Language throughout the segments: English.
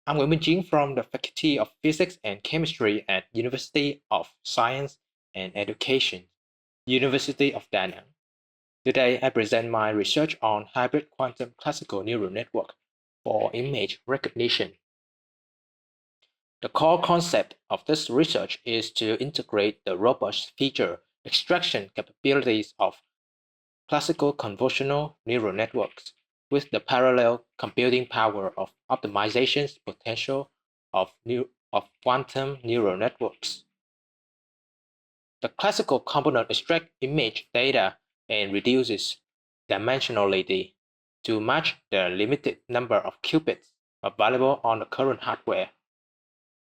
I'm Nguyễn Minh Chính from the Faculty of Physics and Chemistry at University of Science and Education, University of Da Nang. Today, I present my research on hybrid quantum classical neural network for image recognition. The core concept of this research is to integrate the robust feature extraction capabilities of classical convolutional neural networks with the parallel computing power of optimization potential of quantum neural networks. The classical component extracts image data and reduces dimensionality to match the limited number of qubits available on the current hardware.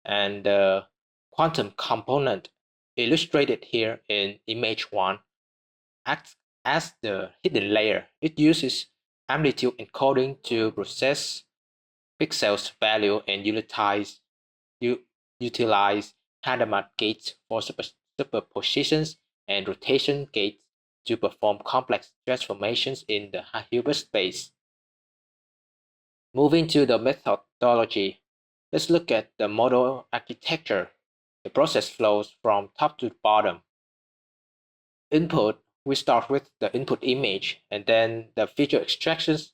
And the quantum component illustrated here in image 1 acts as the hidden layer. It uses amplitude encoding to process pixels value and utilize Hadamard gates for superpositions and rotation gates to perform complex transformations in the Hilbert space. Moving to the methodology, let's look at the model architecture. The process flows from top to bottom. Input, we start with the input image, and then the feature extractions.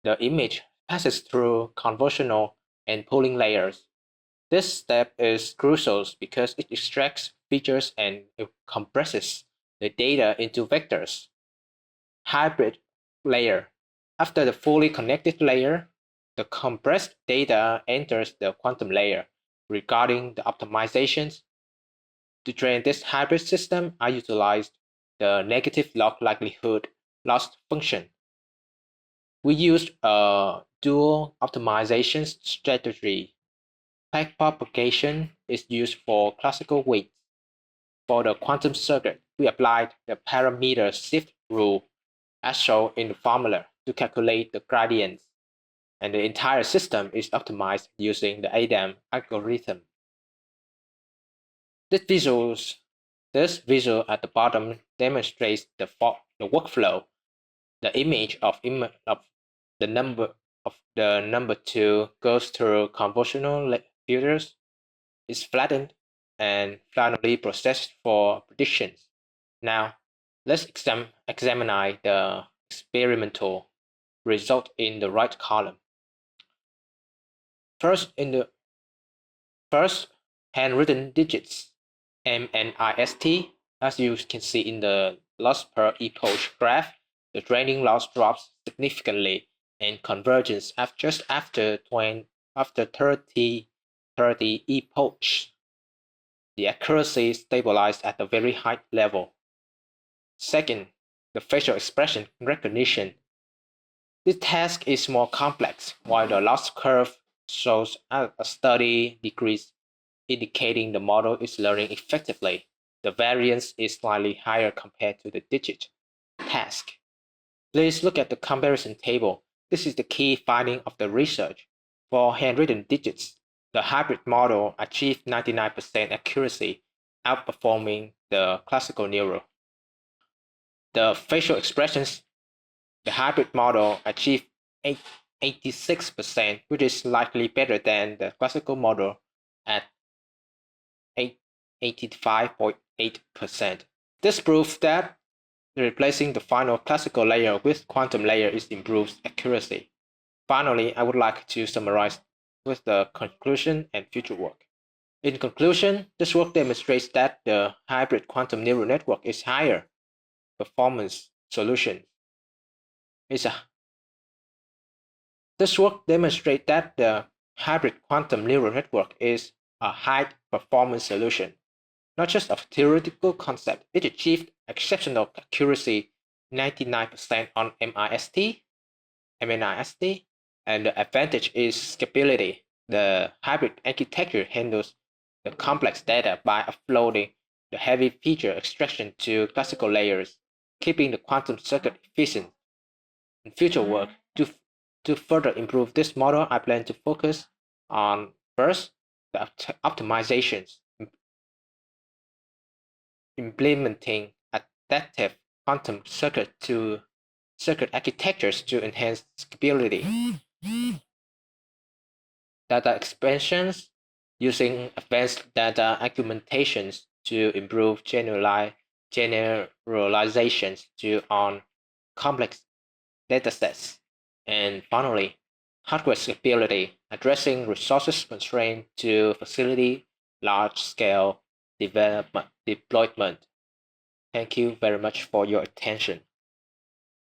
The image passes through convolutional and pooling layers. This step is crucial because it extracts features and it compresses the data into vectors. Hybrid layer. After the fully connected layer, the compressed data enters the quantum layer. Regarding the optimizations, to train this hybrid system, I utilized the negative log likelihood loss function. We used a dual optimization strategy. Backpropagation is used for classical weights. For the quantum circuit, we applied the parameter shift rule as shown in the formula to calculate the gradients, and the entire system is optimized using the ADAM algorithm. This visual at the bottom demonstrates the workflow. The image of the number 2 goes through convolutional filters, is flattened, and finally processed for predictions. Now, let's examine the experimental result in the right column. First, in the first handwritten digits, MNIST, as you can see in the loss per epoch graph, the training loss drops significantly and convergence just after 30 epochs. The accuracy stabilized at a very high level. Second, the facial expression recognition. This task is more complex, while the loss curve shows a steady decrease, indicating the model is learning effectively. The variance is slightly higher compared to the digit task. Please look at the comparison table. This is the key finding of the research. For handwritten digits, the hybrid model achieved 99% accuracy, outperforming the classical neural. The facial expressions, the hybrid model achieved 86%, which is slightly better than the classical model at 85.8%. This proves that replacing the final classical layer with quantum layer improves accuracy. Finally, I would like to summarize with the conclusion and future work. In conclusion, this work demonstrates that the hybrid quantum neural network is higher performance solution. This work demonstrates that the hybrid quantum neural network is a high performance solution. Not just a theoretical concept, it achieved exceptional accuracy, 99% on MNIST, and the advantage is scalability. The hybrid architecture handles the complex data by offloading the heavy feature extraction to classical layers, keeping the quantum circuit efficient. In future work, to further improve this model, I plan to focus on first, the optimizations, implementing adaptive quantum circuit architectures to enhance scalability. data expansions, using advanced data augmentations to improve generalizations on complex datasets. And finally, hardware scalability, addressing resources constraints to facilitate large-scale deployment. Thank you very much for your attention.